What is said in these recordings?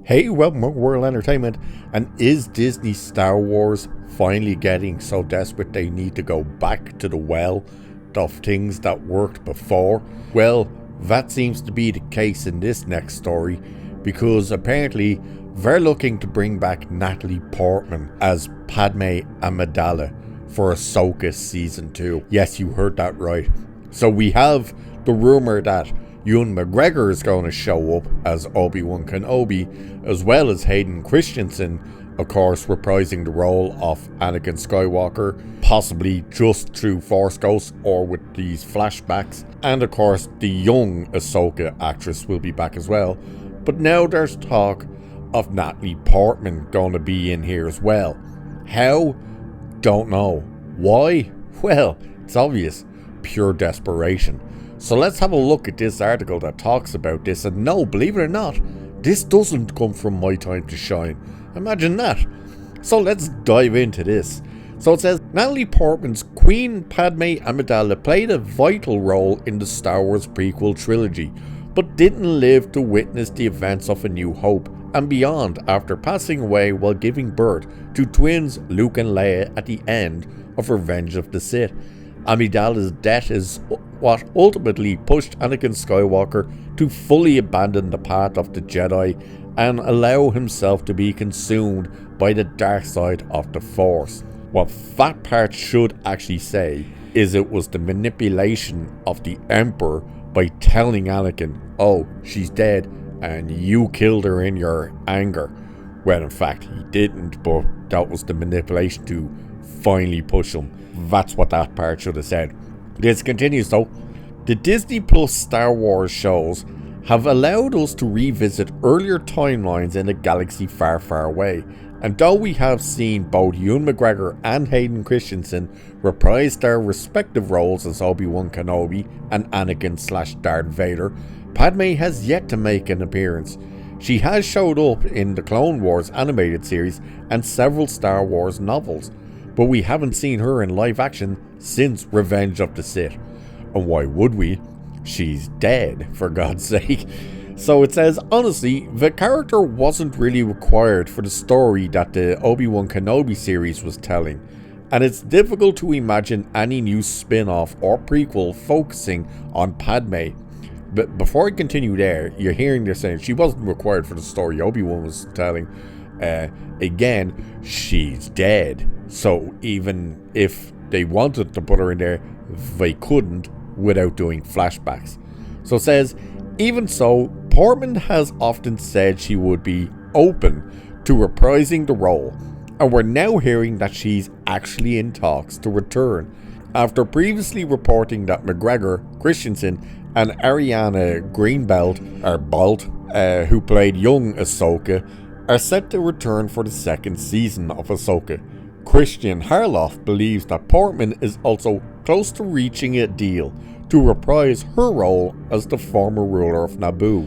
Hey, welcome to World Entertainment. And is Disney Star Wars finally getting so desperate they need to go back to the well of things that worked before? Well, that seems to be the case in this next story, because apparently they're looking to bring back Natalie Portman as Padmé Amidala for Ahsoka Season 2. Yes, you heard that right. So we have the rumour that Ewan McGregor is going to show up as Obi-Wan Kenobi, as well as Hayden Christensen, of course, reprising the role of Anakin Skywalker, possibly just through Force Ghosts or with these flashbacks. And of course, the young Ahsoka actress will be back as well. But now there's talk of Natalie Portman going to be in here as well. How? Don't know. Why? Well, it's obvious. Pure desperation. So let's have a look at this article that talks about this. And no, believe it or not, this doesn't come from My Time to Shine. Imagine that. So let's dive into this. So it says, Natalie Portman's Queen Padmé Amidala played a vital role in the Star Wars prequel trilogy, but didn't live to witness the events of A New Hope and beyond after passing away while giving birth to twins Luke and Leia at the end of Revenge of the Sith. Amidala's death is what ultimately pushed Anakin Skywalker to fully abandon the path of the Jedi and allow himself to be consumed by the dark side of the Force. What that part should actually say is it was the manipulation of the Emperor by telling Anakin, oh, she's dead and you killed her in your anger. Well, in fact, he didn't, but that was the manipulation to finally push him. That's what that part should have said. This continues though. The Disney Plus Star Wars shows have allowed us to revisit earlier timelines in a galaxy far, far away. And though we have seen both Ewan McGregor and Hayden Christensen reprise their respective roles as Obi-Wan Kenobi and Anakin/Darth Vader, Padmé has yet to make an appearance. She has showed up in the Clone Wars animated series and several Star Wars novels, but we haven't seen her in live action since Revenge of the Sith. And why would we? She's dead, for God's sake. So it says, honestly, the character wasn't really required for the story that the Obi-Wan Kenobi series was telling, and it's difficult to imagine any new spin-off or prequel focusing on Padmé. But before I continue there, you're hearing they're saying she wasn't required for the story Obi-Wan was telling. Again, she's dead. So even if they wanted to put her in there, they couldn't without doing flashbacks. So it says, even so, Portman has often said she would be open to reprising the role, and we're now hearing that she's actually in talks to return, after previously reporting that McGregor, Christensen, and Ariana Greenbelt, who played young Ahsoka, are set to return for the second season of Ahsoka. Christian Harloff believes that Portman is also close to reaching a deal to reprise her role as the former ruler of Naboo.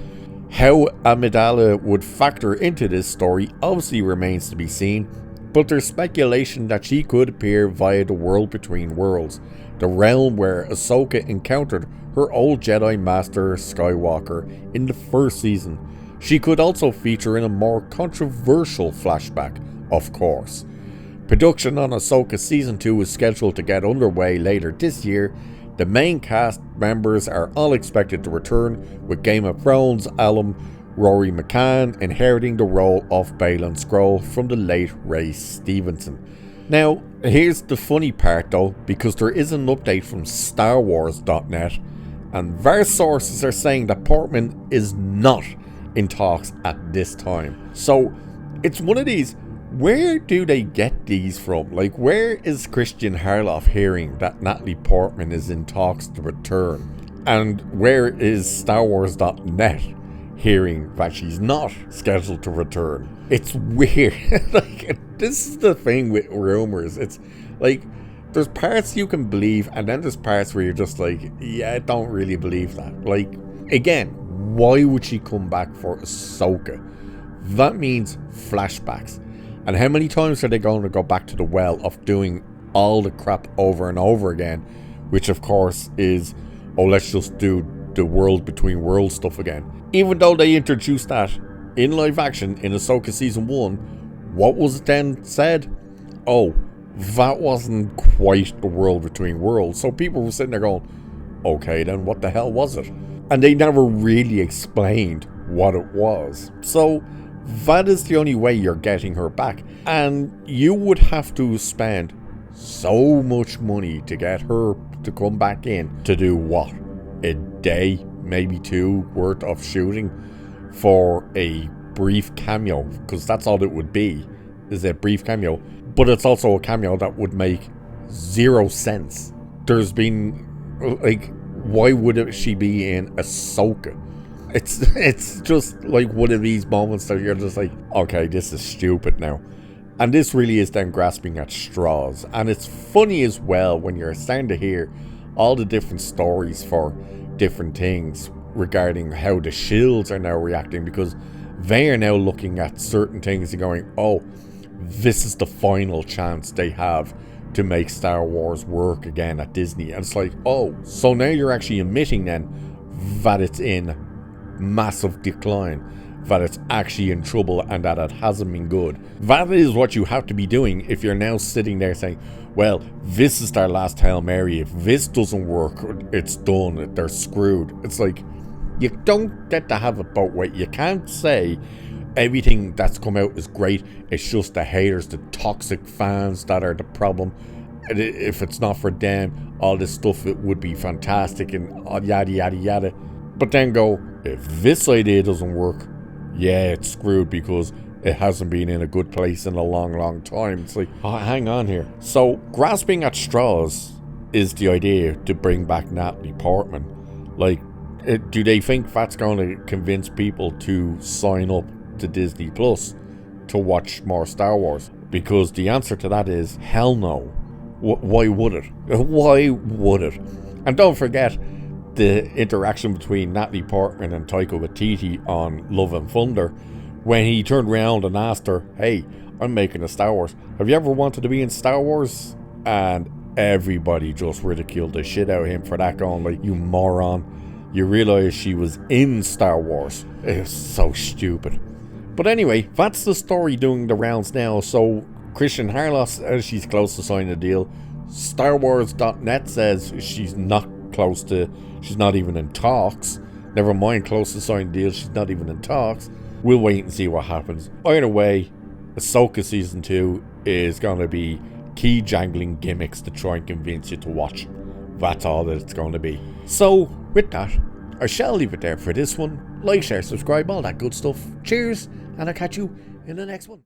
How Amidala would factor into this story obviously remains to be seen, but there's speculation that she could appear via the World Between Worlds, the realm where Ahsoka encountered her old Jedi Master Skywalker in the first season. She could also feature in a more controversial flashback, of course. Production on Ahsoka Season 2 is scheduled to get underway later this year. The main cast members are all expected to return, with Game of Thrones alum Rory McCann inheriting the role of Baylan Skoll from the late Ray Stevenson. Now, here's the funny part though, because there is an update from StarWars.net, and their sources are saying that Portman is not in talks at this time. So, it's one of these, where do they get these from? Like, where is Christian Harloff hearing that Natalie Portman is in talks to return? And where is StarWars.net hearing that she's not scheduled to return? It's weird. Like, this is the thing with rumors. It's like, there's parts you can believe, and then there's parts where you're just like, yeah, I don't really believe that. Like, again, why would she come back for Ahsoka? That means flashbacks. And how many times are they going to go back to the well of doing all the crap over and over again? Which of course is, oh, let's just do the World Between Worlds stuff again. Even though they introduced that in live action in Ahsoka Season 1, what was it then said? Oh, that wasn't quite the world between worlds. So people were sitting there going, okay, then what the hell was it? And they never really explained what it was. So that is the only way you're getting her back. And you would have to spend so much money to get her to come back in to do what? A day, maybe two worth of shooting for a brief cameo, because that's all it would be, is a brief cameo. But it's also a cameo that would make 0 sense. There's been, like, why would she be in Ahsoka? It's just like one of these moments that you're just like, okay, this is stupid now. And this really is them grasping at straws. And it's funny as well when you're starting to hear all the different stories for different things regarding how the shields are now reacting, because they are now looking at certain things and going, oh, this is the final chance they have to make Star Wars work again at Disney. And it's like, oh, so now you're actually admitting then that it's in massive decline, that it's actually in trouble, and that it hasn't been good. That is what you have to be doing if you're now sitting there saying, well, this is their last Hail Mary. If this doesn't work, it's done. They're screwed. It's like, you don't get to have it both ways. You can't say everything that's come out is great. It's just the haters, the toxic fans that are the problem. And if it's not for them, all this stuff, it would be fantastic and yada, yada, yada. But then go, if this idea doesn't work, yeah, it's screwed because it hasn't been in a good place in a long, long time. It's like, oh, hang on here. So, grasping at straws is the idea to bring back Natalie Portman. Like, do they think that's going to convince people to sign up to Disney Plus to watch more Star Wars? Because the answer to that is hell no. Why would it? Why would it? And don't forget the interaction between Natalie Portman and Taika Waititi on Love and Thunder, when he turned around and asked her, hey, I'm making a Star Wars. Have you ever wanted to be in Star Wars? And everybody just ridiculed the shit out of him for that, going like, you moron. You realise she was in Star Wars. It's so stupid. But anyway, that's the story doing the rounds now. So Christian Harlos, she's close to signing a deal. StarWars.net says she's not close to, she's not even in talks. Never mind close to signing a deal, she's not even in talks. We'll wait and see what happens. Either way, Ahsoka Season 2 is going to be key jangling gimmicks to try and convince you to watch. That's all that it's going to be. So, with that, I shall leave it there for this one. Like, share, subscribe, all that good stuff. Cheers, and I'll catch you in the next one.